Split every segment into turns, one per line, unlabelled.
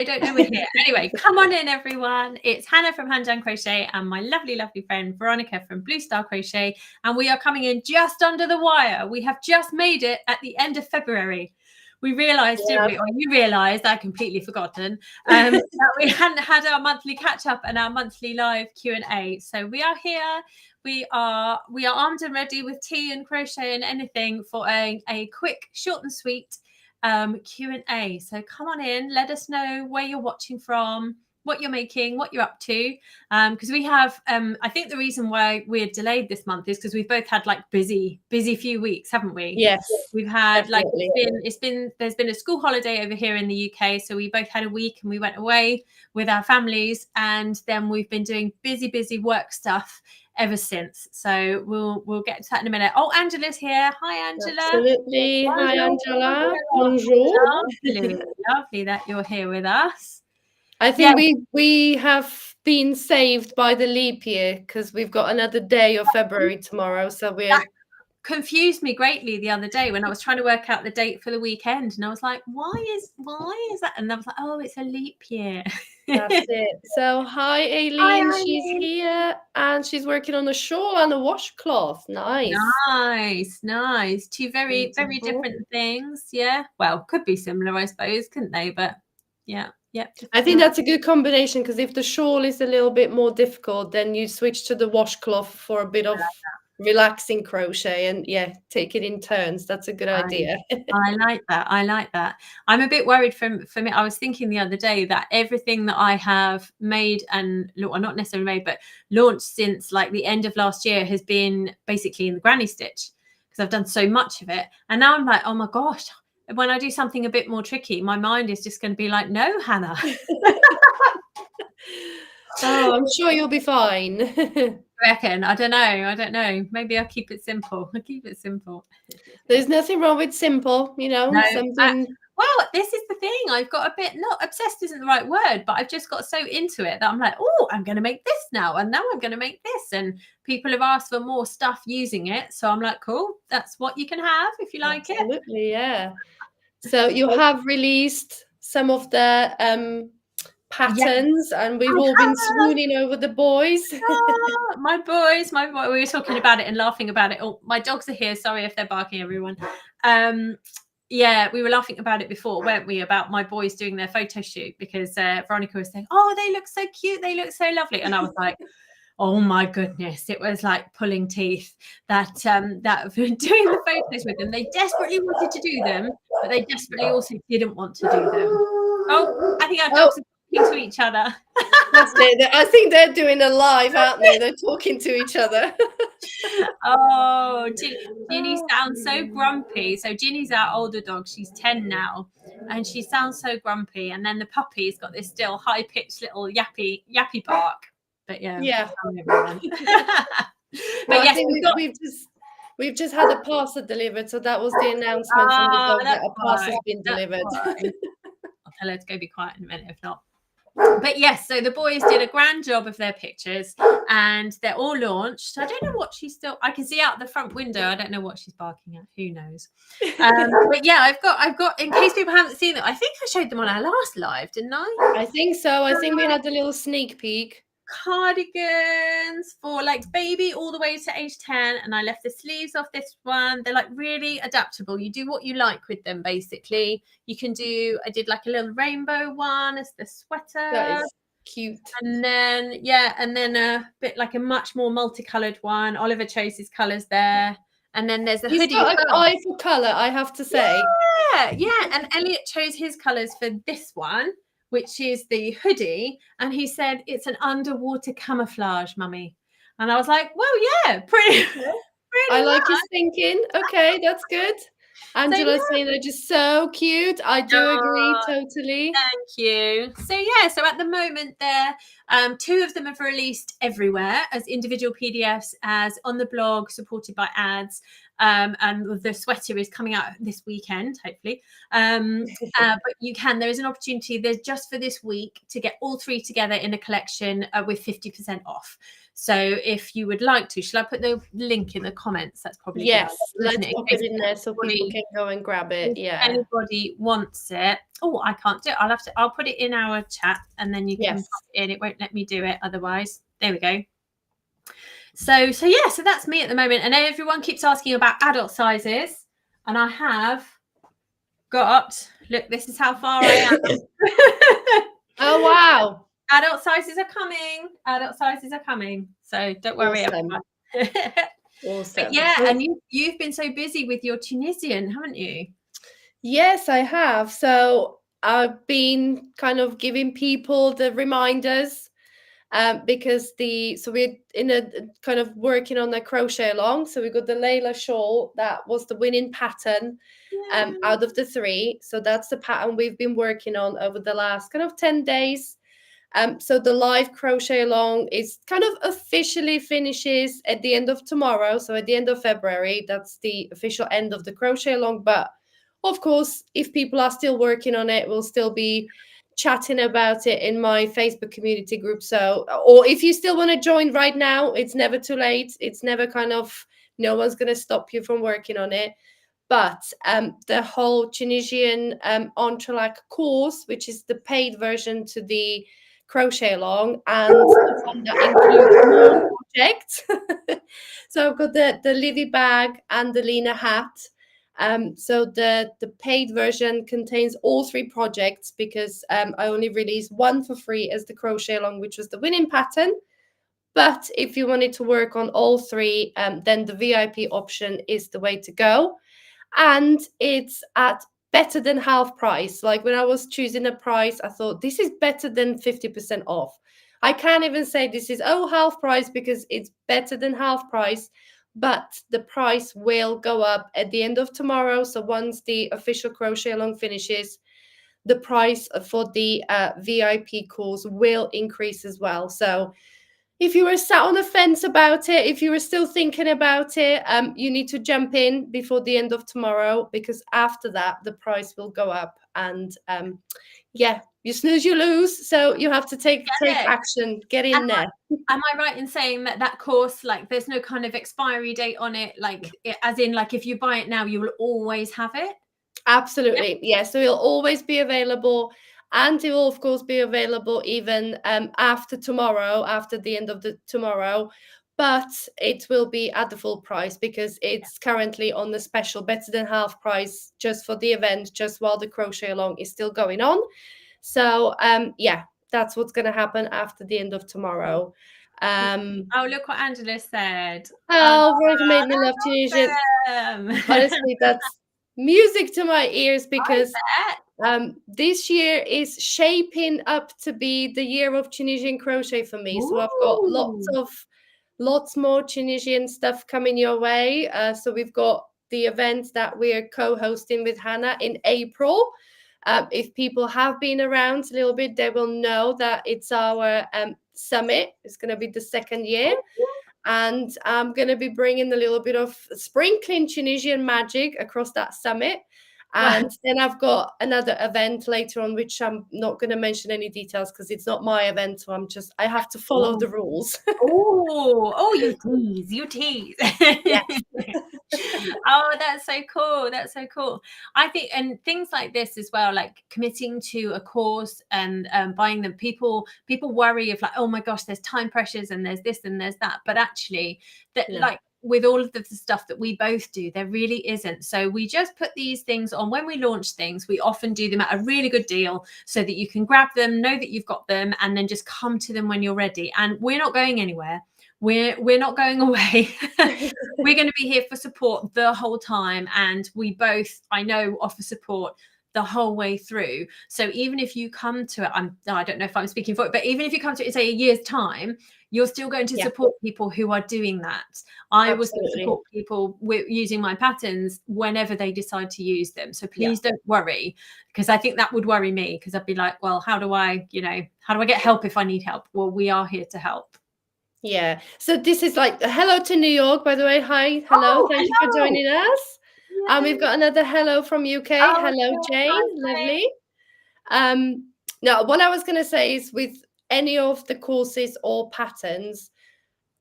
I don't know we're here. Anyway, come on in, everyone. It's Hannah from Hand Done Crochet and my lovely, lovely friend Veronika from Blue Star Crochet. And we are coming in just under the wire. We have just made it at the end of February. We realised, didn't we? Or you realised, I'd completely forgotten, that we hadn't had our monthly catch-up and our monthly live Q&A. So we are here. We are armed and ready with tea and crochet and anything for a quick, short and sweet Q&A. So come on in, let us know where you're watching from, what you're making, what you're up to, because we have I think the reason why we're delayed this month is because we've both had like busy few weeks, haven't we?
Yes,
we've had
definitely.
there's been a school holiday over here in the UK, so we both had a week and we went away with our families, and then we've been doing busy work stuff ever since. So we'll get to that in a minute. Oh, Angela's here. Hi, Angela.
Absolutely. Hi, Angela. Bonjour.
Lovely that you're here with us.
I think we have been saved by the leap year because we've got another day of February tomorrow. So
that confused me greatly the other day when I was trying to work out the date for the weekend, and I was like, why is that? And I was like, oh, it's a leap year.
That's it. So hi, Aileen. She's here and she's working on a shawl and a washcloth. Nice.
Two very different things. Yeah, well, could be similar, I suppose, couldn't they? But yeah.
I think that's a good combination, because if the shawl is a little bit more difficult, then you switch to the washcloth for a bit of relaxing crochet and take it in turns. That's a good idea.
I like that. I'm a bit worried for me. I was thinking the other day that everything that I have made and not necessarily made, but launched since like the end of last year has been basically in the granny stitch, because I've done so much of it. And now I'm like, oh my gosh, when I do something a bit more tricky, my mind is just going to be like, no, Hannah.
Oh, I'm sure you'll be fine.
I reckon. I don't know. Maybe I'll keep it simple.
There's nothing wrong with simple, something.
Well, this is the thing. I've got a bit, not obsessed isn't the right word, but I've just got so into it that I'm like, oh, I'm going to make this now. And now I'm going to make this. And people have asked for more stuff using it. So I'm like, cool, that's what you can have if you like it.
Absolutely, yeah. So you have released some of the patterns, and we've all been swooning over the boys.
My boys, we were talking about it and laughing about it. Oh, my dogs are here. Sorry if they're barking, everyone. We were laughing about it before, weren't we, about my boys doing their photo shoot, because Veronika was saying, oh, they look so cute, they look so lovely. And I was like, oh my goodness, it was like pulling teeth that doing the photos with them. They desperately wanted to do them, but they desperately also didn't want to do them. Oh, I think our dogs are talking to each other.
That's it. I think they're doing a live, aren't they? They're talking to each other.
Oh, Ginny sounds so grumpy. So Ginny's our older dog. She's 10 now, and she sounds so grumpy. And then the puppy's got this still high-pitched little yappy bark. But
yeah.
But
well, yes, we've just had a parcel delivered, so that was the announcement from the dog that a parcel's been delivered.
I'll tell her to go be quiet in a minute if not. But yes, so the boys did a grand job of their pictures, and they're all launched. I don't know what I can see out the front window. I don't know what she's barking at. Who knows? But yeah, I've got, in case people haven't seen it, I think I showed them on our last live, didn't I?
I think so. I think we had a little sneak peek.
Cardigans for like baby all the way to age 10, and I left the sleeves off this one. They're like really adaptable. You do what you like with them, basically. You can do, I did like a little rainbow one as the sweater.
That is cute.
And then a bit like a much more multicolored one. Oliver chose his colors there. And then there's the hoodie.
He's got an eye for color, I have to say.
Yeah. And Elliot chose his colors for this one, which is the hoodie, and he said it's an underwater camouflage, mummy. And I was like, well, yeah, pretty
I like his thinking. Okay, that's good. Angela's saying they're just so cute. I do agree totally.
Thank you. So at the moment they're 2 of them have released everywhere as individual PDFs, as on the blog, supported by ads. and the sweater is coming out this weekend, hopefully. But there is an opportunity. There's just for this week to get all 3 together in a collection with 50% off. So if you would like to, shall I put the link in the comments? That's probably
yes. Let's pop it in there so people can go and grab it.
If anybody wants it. Oh, I can't do it. I'll put it in our chat, and then you can pop it in. It won't let me do it otherwise. There we go. So that's me at the moment. And everyone keeps asking about adult sizes, and I have got, look, this is how far I am.
Oh wow.
Adult sizes are coming. So don't worry, everyone.
Awesome.
But yeah, and you've been so busy with your Tunisian, haven't you?
Yes, I have. So I've been kind of giving people the reminders because we're in a kind of working on the crochet along. So we got the Layla shawl, that was the winning pattern out of the 3. So that's the pattern we've been working on over the last kind of 10 days. So the live crochet along is kind of officially finishes at the end of tomorrow. So at the end of February, that's the official end of the crochet along. But of course, if people are still working on it, we'll still be chatting about it in my Facebook community group. So, or if you still want to join right now, it's never too late. It's never kind of, no one's going to stop you from working on it. But the whole Tunisian Entrelac course, which is the paid version to the crochet along, and the one that includes more projects. So I've got the Livy bag and the Lena hat. So the paid version contains all 3 projects because I only released one for free as the crochet along, which was the winning pattern. But if you wanted to work on all 3, then the VIP option is the way to go. And it's at better than half price. Like when I was choosing a price, I thought this is better than 50% off. I can't even say this is half price because it's better than half price, but the price will go up at the end of tomorrow. So once the official crochet along finishes, the price for the VIP course will increase as well. So if you were sat on the fence about it, if you were still thinking about it, you need to jump in before the end of tomorrow, because after that, the price will go up. And you snooze, you lose. So you have to take action, get in there.
Am I right in saying that course, like there's no kind of expiry date on it? Like as in like if you buy it now, you will always have it?
Absolutely. Yeah. So it'll always be available. And it will, of course, be available even after tomorrow, after the end of the tomorrow. But it will be at the full price because it's currently on the special better than half price just for the event, just while the crochet along is still going on. So, that's what's going to happen after the end of tomorrow.
Oh, look what Angela said.
Oh, Veronika made me love Tunisian. Honestly, that's music to my ears because this year is shaping up to be the year of Tunisian crochet for me. So I've got lots more Tunisian stuff coming your way. So we've got the event that we're co-hosting with Hannah in April. If people have been around a little bit, they will know that it's our summit. It's going to be the 2nd year. And I'm going to be bringing a little bit of sprinkling Tunisian magic across that summit. And then I've got another event later on, which I'm not going to mention any details because it's not my event. So I have to follow the rules.
You tease. Yes. Oh, that's so cool. I think, and things like this as well, like committing to a course and buying them. People worry of like, oh my gosh, there's time pressures and there's this and there's that. But actually, like with all of the stuff that we both do, there really isn't. So we just put these things on when we launch things. We often do them at a really good deal so that you can grab them, know that you've got them, and then just come to them when you're ready. And we're not going anywhere. We're not going away. We're going to be here for support the whole time. And we both, I know, offer support the whole way through. So even if you come to it, I don't know if I'm speaking for it, but even if you come to it in say a year's time, you're still going to support people who are doing that. I will support people with using my patterns whenever they decide to use them. So please don't worry, because I think that would worry me, because I'd be like, well, how do I get help if I need help? Well, we are here to help.
Yeah. So this is like hello to New York, by the way. Hi, hello.
Oh,
Thank you for
hello.
joining us. And we've
Yay.
got another hello from UK.
Oh,
Hello,
okay.
Jane.
Hi,
Lovely. Now, what I was going to say is with any of the courses or patterns,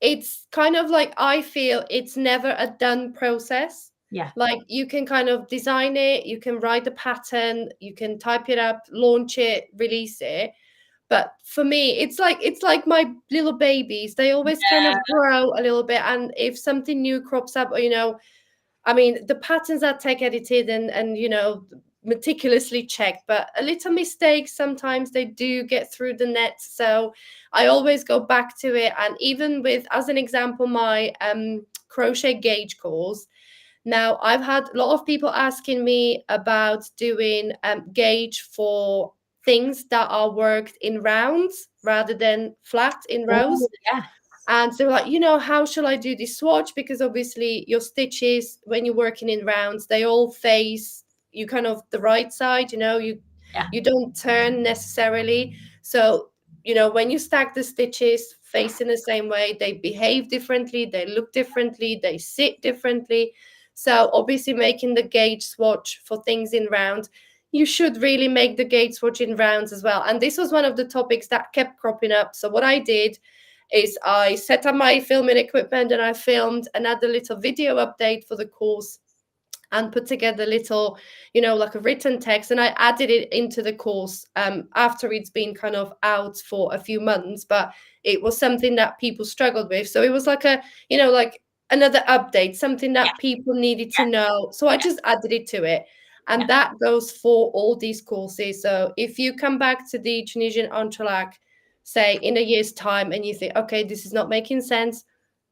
it's kind of like I feel it's never a done process.
Yeah.
Like you can kind of design it, you can write the pattern, you can type it up, launch it, release it. But for me, it's like my little babies. They always kind
Yeah.
of grow a little bit, and if something new crops up, or I mean, the patterns are tech edited and meticulously checked, but a little mistake sometimes they do get through the net. So I always go back to it, and even with, as an example, my crochet gauge course. Now I've had a lot of people asking me about doing gauge for things that are worked in rounds rather than flat in rows.
Oh, yeah.
And they were like, how shall I do this swatch? Because obviously your stitches, when you're working in rounds, they all face you kind of the right side,
Yeah.
you don't turn necessarily. So, when you stack the stitches facing the same way, they behave differently, they look differently, they sit differently. So obviously making the gauge swatch for things in round, you should really make the gauge swatch in rounds as well. And this was one of the topics that kept cropping up. So what I did is I set up my filming equipment and I filmed another little video update for the course and put together little, like a written text, and I added it into the course after it's been kind of out for a few months, but it was something that people struggled with. So it was like like another update, something
Yeah.
that people needed to know. So I
Yeah.
just added it to it. And
Yeah.
that goes for all these courses. So if you come back to the Tunisian Entrelac, say in a year's time, and you think, okay, this is not making sense,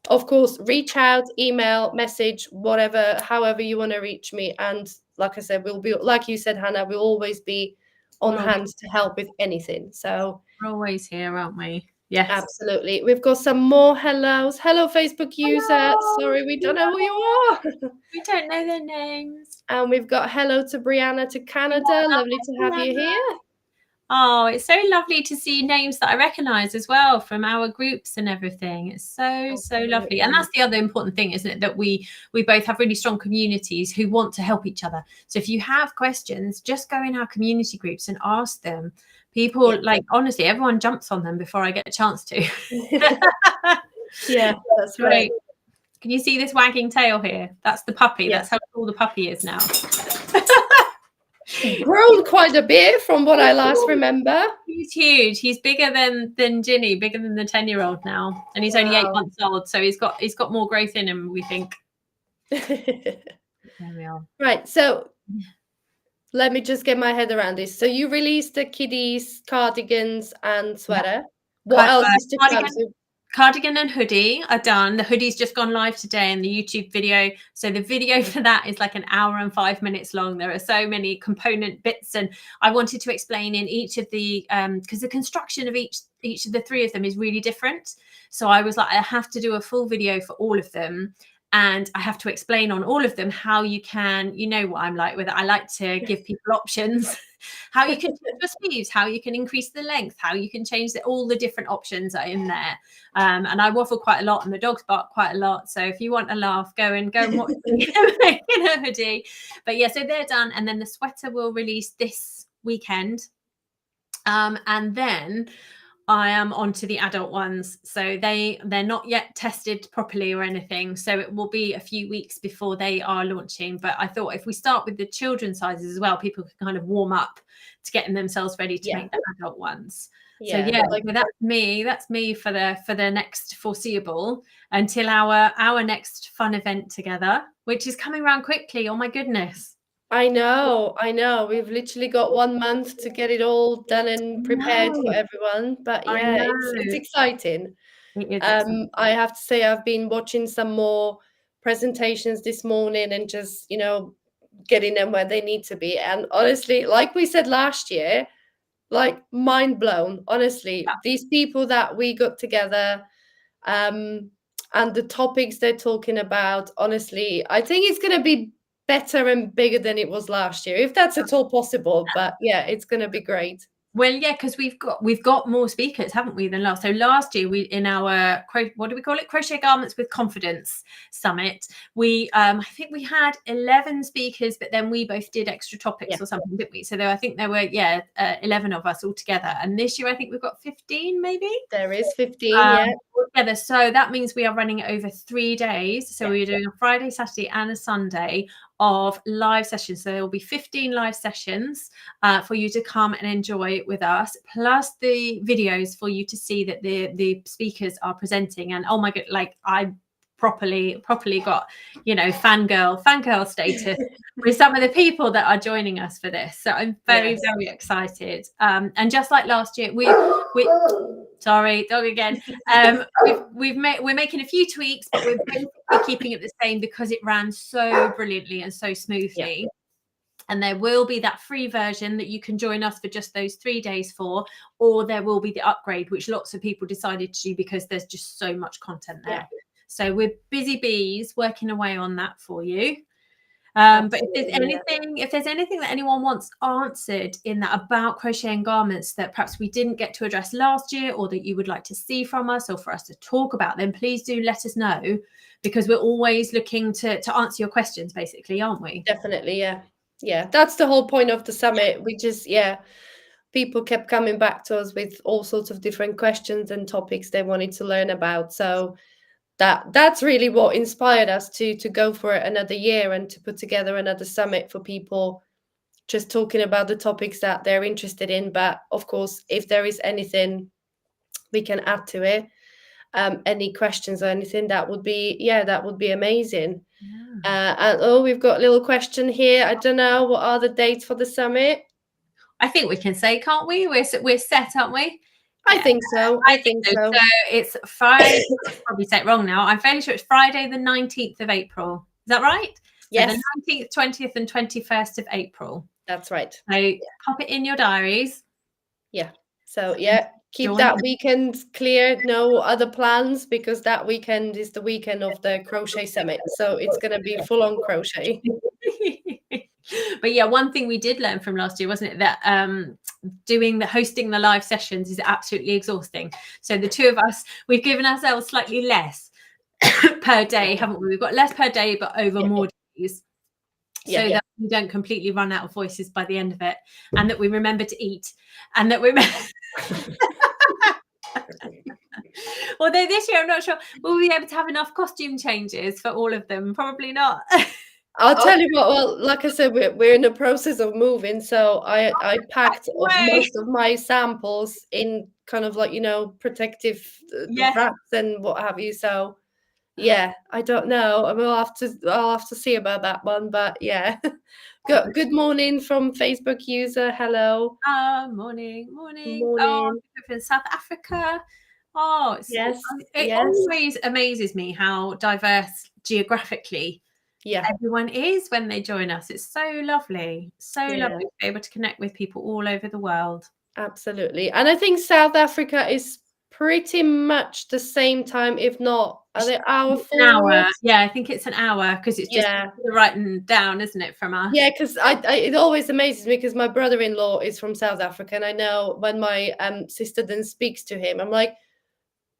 of course, reach out, email, message, whatever, however you want to reach me. And like I said, we'll be, like you said, Hannah, we'll always be on
We're always,
hand to help with anything. So
we're always here, aren't we? Yes.
absolutely. We've got some more hellos. Hello, Facebook user.
Hello.
Sorry, we don't know who you are.
We don't know their names.
And we've got hello to Brianna to Canada. Lovely to have you here.
Oh, it's so lovely to see names that I recognise as well from our groups and everything. It's so lovely. And that's the other important thing, isn't it? That we both have really strong communities who want to help each other. So if you have questions, just go in our community groups and ask them. People, like, honestly, everyone jumps on them before I get a chance to.
Yeah, that's
Great.
right.
Can you see this wagging tail here? That's the puppy.
Yeah.
That's how cool the puppy is now.
Grown quite a bit from what I last remember.
He's huge. He's bigger than Ginny, bigger than the 10-year-old now, and he's only 8 months old. So he's got more growth in him, we think. There we are.
Right. So let me just get my head around this. So you released the kiddies, cardigans, and sweater. What else is to come?
Cardigan and hoodie are done. The hoodie's just gone live today in the YouTube video. So the video for that is like 1 hour and 5 minutes long. There are so many component bits, and I wanted to explain in each of the because the construction of each of the 3 of them is really different. So I was like, I have to do a full video for all of them. And I have to explain on all of them how you can, what I'm like with it. I like to give people options, how you can change your sleeves, how you can increase the length, how you can change all the different options are in there. And I waffle quite a lot and the dogs bark quite a lot. So if you want a laugh, go and watch me in a hoodie. But yeah, so they're done. And then the sweater will release this weekend. And then I am onto the adult ones. So they're not yet tested properly or anything. So it will be a few weeks before they are launching. But I thought if we start with the children's sizes as well, people can kind of warm up to getting themselves ready to make the adult ones. So that's me for the next foreseeable until our next fun event together, which is coming around quickly. Oh my goodness.
I know. We've literally got 1 month to get it all done and prepared for everyone. But yeah, it's exciting.
It is exciting.
I have to say I've been watching some more presentations this morning and just, getting them where they need to be. And honestly, like we said last year, like mind blown, honestly. These people that we got together, and the topics they're talking about, honestly, I think it's going to be better and bigger than it was last year, if that's at all possible. But yeah, it's going to be great.
Well, yeah, because we've got more speakers, haven't we, than last? So last year we in our what do we call it? Crochet Garments with Confidence Summit. We I think we had 11 speakers, but then we both did extra topics or something, didn't we? So I think there were 11 of us all together. And this year I think we've got 15, maybe.
There is 15,
together. So that means we are running it over 3 days. So we're doing a Friday, Saturday, and a Sunday of live sessions. So there will be 15 live sessions for you to come and enjoy with us, plus the videos for you to see that the speakers are presenting. And oh my god, like I properly got, you know, fangirl status with some of the people that are joining us for this. So I'm very excited. And just like last year, we sorry, dog again. We're making a few tweaks, but we're basically keeping it the same because it ran so brilliantly and so smoothly. Yeah. And there will be that free version that you can join us for just those 3 days for, or there will be the upgrade, which lots of people decided to do because there's just so much content there. Yeah. So we're busy bees working away on that for you. But if there's anything that anyone wants answered in that about crocheting garments that perhaps we didn't get to address last year, or that you would like to see from us or for us to talk about, then please do let us know, because we're always looking to answer your questions, basically, aren't we?
Definitely, yeah. That's the whole point of the summit. We just people kept coming back to us with all sorts of different questions and topics they wanted to learn about. So that's really what inspired us to go for it another year and to put together another summit for people, just talking about the topics that they're interested in. But of course, if there is anything we can add to it, any questions or anything, that would be amazing. And we've got a little question here. I don't know, what are the dates for the summit?
I think we can say, can't we? We're set, aren't we?
I think so. I think so.
So it's Friday. I'll probably say it wrong now. I'm fairly sure it's Friday, the 19th of April. Is that right?
Yes.
So the 19th, 20th, and 21st of April.
That's right.
So pop it in your diaries.
Yeah. So keep that weekend clear. No other plans, because that weekend is the weekend of the crochet summit. So it's going to be full on crochet.
But yeah, one thing we did learn from last year, wasn't it, that hosting the live sessions is absolutely exhausting. So the two of us, we've given ourselves slightly less per day, haven't we? We've got less per day, but over more days, so that we don't completely run out of voices by the end of it, and that we remember to eat, and that we although this year I'm not sure we'll be able to have enough costume changes for all of them. Probably not.
I'll tell you what, well, like I said, we're in the process of moving, so I packed most of my samples in kind of like, you know, protective wraps and what have you. So I don't know. I'll have to see about that one, but yeah. Good morning from Facebook user. Hello.
Morning. Oh, from South Africa. Oh, it always amazes me how diverse geographically everyone is when they join us. It's so lovely. Lovely to be able to connect with people all over the world.
Absolutely. And I think South Africa is pretty much the same time, if not, are they hour forward?
Yeah, I think it's an hour, because it's just writing down, isn't it, from us?
Yeah, because it always amazes me, because my brother-in-law is from South Africa, and I know when my sister then speaks to him, I'm like,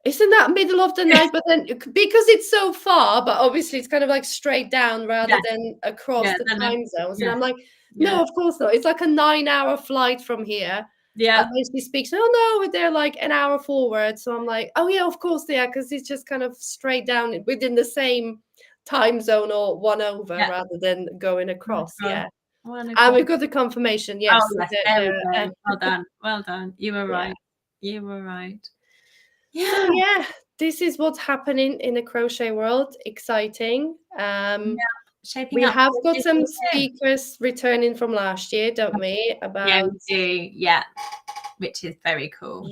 isn't that middle of the night? But then, because it's so far, but obviously it's kind of like straight down rather than across the time zones. And I'm like, no, of course not. It's like a 9-hour flight from here.
Yeah.
And she speaks, oh no, they're like an hour forward. So I'm like, oh yeah, of course they are, because it's just kind of straight down within the same time zone, or one over rather than going across. And we've got the confirmation. Yes.
There we go. Well done. You were right.
So this is what's happening in the crochet world. Exciting. We have got some speakers returning from last year, don't we?
We do. Which is very cool.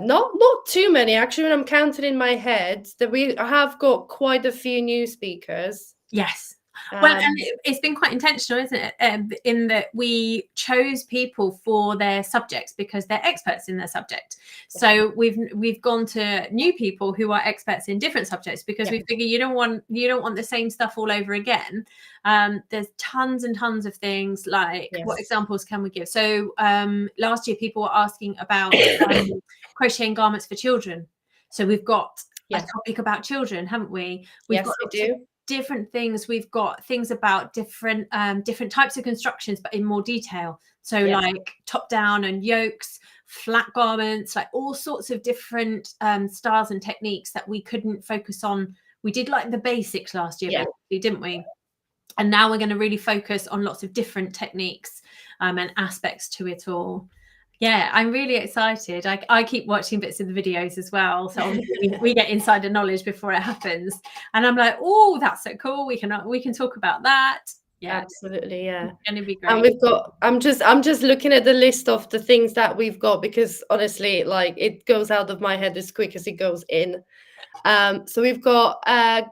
Not too many, actually. When I'm counting in my head, that we have got quite a few new speakers.
Yes. Well, and it's been quite intentional, isn't it? In that we chose people for their subjects because they're experts in their subject. So we've gone to new people who are experts in different subjects because we figure you don't want the same stuff all over again. There's tons and tons of things. Like, what examples can we give? So last year people were asking about crocheting garments for children. So we've got a topic about children, haven't we? We've got different things. We've got things about different types of constructions, but in more detail. So like top down and yokes, flat garments, like all sorts of different styles and techniques that we couldn't focus on. We did like the basics last year, basically, didn't we? And now we're going to really focus on lots of different techniques and aspects to it all. Yeah, I'm really excited. I keep watching bits of the videos as well. So we get insider knowledge before it happens. And I'm like, oh, that's so cool. We can talk about that. Yeah,
absolutely. Yeah.
It's going to be great.
And we've got, I'm just looking at the list of the things that we've got, because honestly, like, it goes out of my head as quick as it goes in. So we've got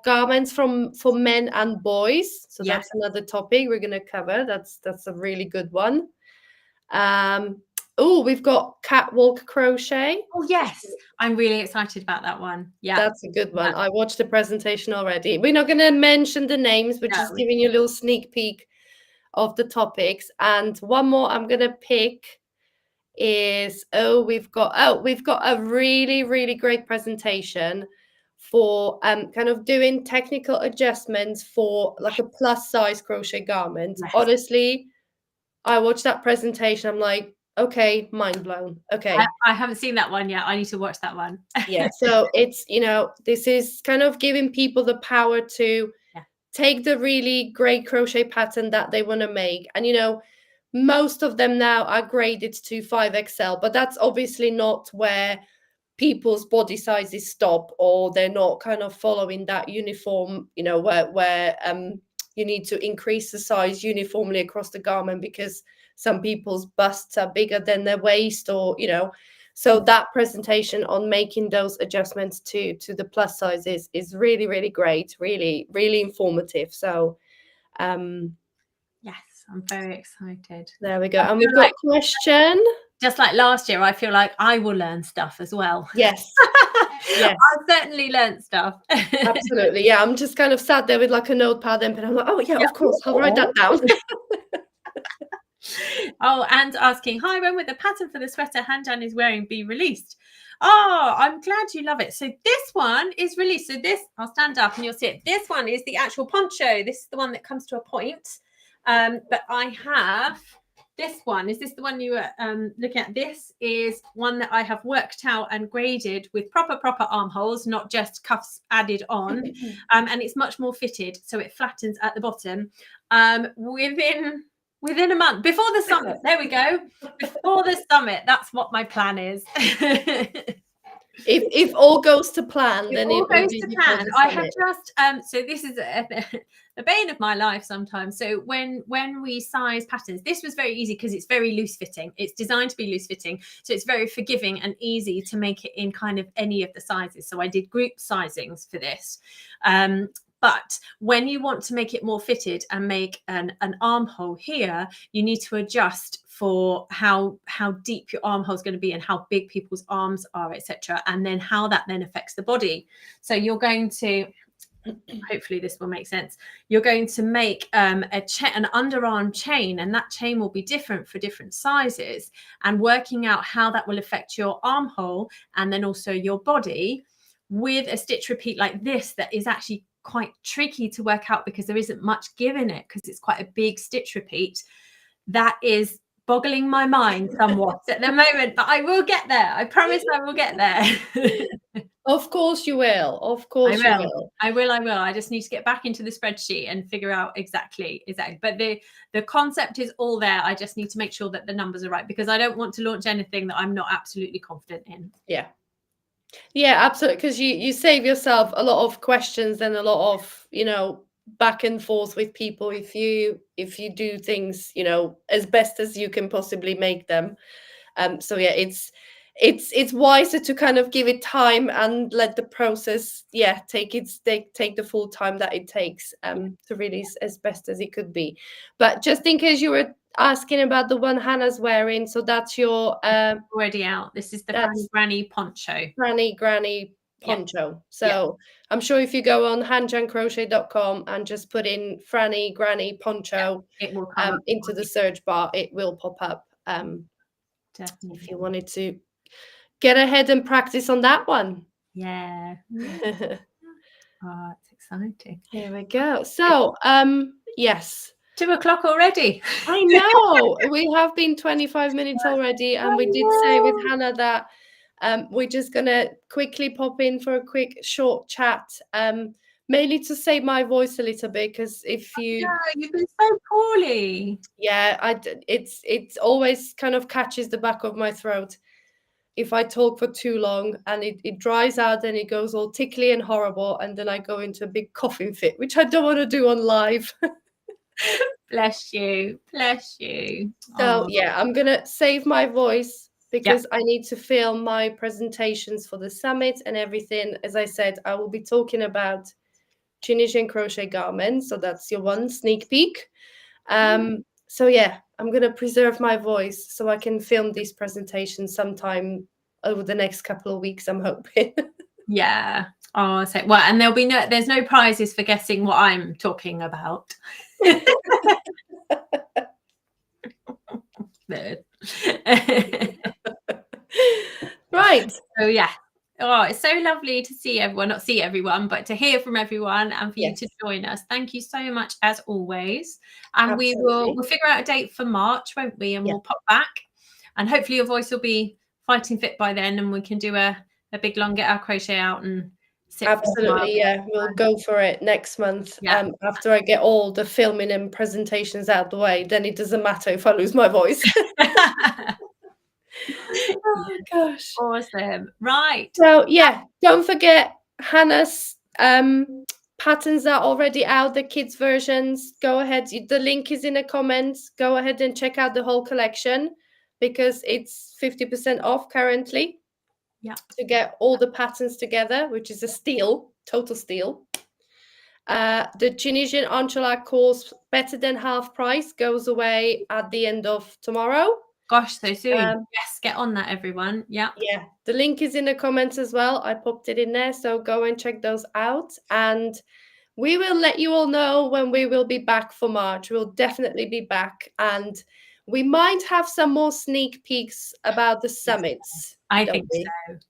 garments for men and boys. So that's another topic we're going to cover. That's a really good one. Oh, we've got catwalk crochet.
Oh, yes. I'm really excited about that one. Yeah.
That's a good one. I watched the presentation already. We're not going to mention the names. We're just giving you a little sneak peek of the topics. And one more I'm going to pick is, we've got a really, really great presentation for kind of doing technical adjustments for like a plus size crochet garment. Honestly, I watched that presentation. I'm like, okay, mind blown. Okay.
I haven't seen that one yet. I need to watch that one.
So it's, this is kind of giving people the power to take the really great crochet pattern that they want to make. And, most of them now are graded to 5XL, but that's obviously not where people's body sizes stop, or they're not kind of following that uniform, where you need to increase the size uniformly across the garment because some people's busts are bigger than their waist, or, so that presentation on making those adjustments to the plus sizes is really, really great, really, really informative. So,
yes, I'm very excited.
There we go. And we've got a question.
Just like last year, I feel like I will learn stuff as well.
Yes.
I've certainly learned stuff.
Absolutely. Yeah, I'm just kind of sat there with like a notepad and pen. I'm like, oh yeah, of course, I'll write that down.
Oh, and asking, hi, when will the pattern for the sweater Hanjan is wearing be released? Oh, I'm glad you love it. So this one is released. So this, I'll stand up and you'll see it. This one is the actual poncho. This is the one that comes to a point. But I have this one. Is this the one you were looking at? This is one that I have worked out and graded with proper armholes, not just cuffs added on. And it's much more fitted, so it flattens at the bottom. Within a month, before the summit. There we go. Before the summit, that's what my plan is.
If all goes to plan, then it
goes to plan. I have just so this is the bane of my life sometimes. So when we size patterns, this was very easy because it's very loose fitting. It's designed to be loose fitting, so it's very forgiving and easy to make it in kind of any of the sizes. So I did group sizings for this. But when you want to make it more fitted and make an armhole here, you need to adjust for how deep your armhole is going to be and how big people's arms are, etc. And then how that then affects the body. So you're going to, hopefully this will make sense. You're going to make an underarm chain, and that chain will be different for different sizes, and working out how that will affect your armhole and then also your body with a stitch repeat like this that is actually quite tricky to work out because there isn't much give in it because it's quite a big stitch repeat. That is boggling my mind somewhat at the moment, but I will get there. I promise I will get there.
Of course you will. Of course you will.
I will. I just need to get back into the spreadsheet and figure out exactly. But the concept is all there. I just need to make sure that the numbers are right because I don't want to launch anything that I'm not absolutely confident in.
Yeah, absolutely. Because you save yourself a lot of questions and a lot of, back and forth with people if you do things, as best as you can possibly make them. So yeah, it's wiser to kind of give it time and let the process take the full time that it takes to release as best as it could be. But just in case you were asking about the one Hannah's wearing, so that's your
already out. This is the
that's
Granny poncho.
Granny poncho. So I'm sure if you go on handjancrochet.com and just put in Franny Granny poncho
it will come up
into the search bar, it will pop up.
Definitely.
If you wanted to get ahead and practice on that one.
Yeah. Oh, it's exciting.
Here we go. So, yes.
2 o'clock already.
I know. We have been 25 minutes already, and we did say with Hannah that we're just gonna quickly pop in for a quick short chat, mainly to save my voice a little bit, because if you
you've been so poorly.
it's always kind of catches the back of my throat if I talk for too long, and it dries out and it goes all tickly and horrible, and then I go into a big coughing fit, which I don't want to do on live.
Bless you. Bless you.
So I'm gonna save my voice because I need to film my presentations for the summit and everything. As I said, I will be talking about Tunisian crochet garments, so that's your one sneak peek. So I'm gonna preserve my voice so I can film these presentations sometime over the next couple of weeks, I'm hoping.
Yeah. Oh, so well, and there's no prizes for guessing what I'm talking about.
Right.
So yeah. Oh, it's so lovely to see everyone, not see everyone, but to hear from everyone and for you to join us. Thank you so much as always. And we'll figure out a date for March, won't we? And we'll pop back. And hopefully your voice will be fighting fit by then, and we can do a big long get our crochet out and sit.
Absolutely, we'll go for it next month. After I get all the filming and presentations out of the way, then it doesn't matter if I lose my voice. Oh gosh.
Awesome. Right.
So don't forget Hannah's patterns are already out, the kids versions. Go ahead. The link is in the comments. Go ahead and check out the whole collection because it's 50% off currently.
Yeah.
To get all the patterns together, which is a steal, total steal. The Tunisian Enchilada course, better than half price, goes away at the end of tomorrow.
Gosh, so soon. Yes, get on that, everyone. Yeah.
The link is in the comments as well. I popped it in there, so go and check those out. And we will let you all know when we will be back for March. We'll definitely be back, and we might have some more sneak peeks about the summits.
I think so.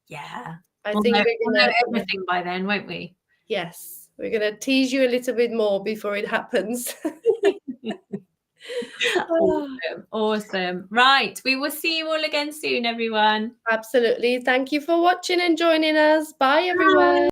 Yeah.
I think
we'll know everything by then, won't we?
Yes. We're going to tease you a little bit more before it happens.
Awesome. Right. We will see you all again soon, everyone.
Absolutely. Thank you for watching and joining us. Bye, everyone.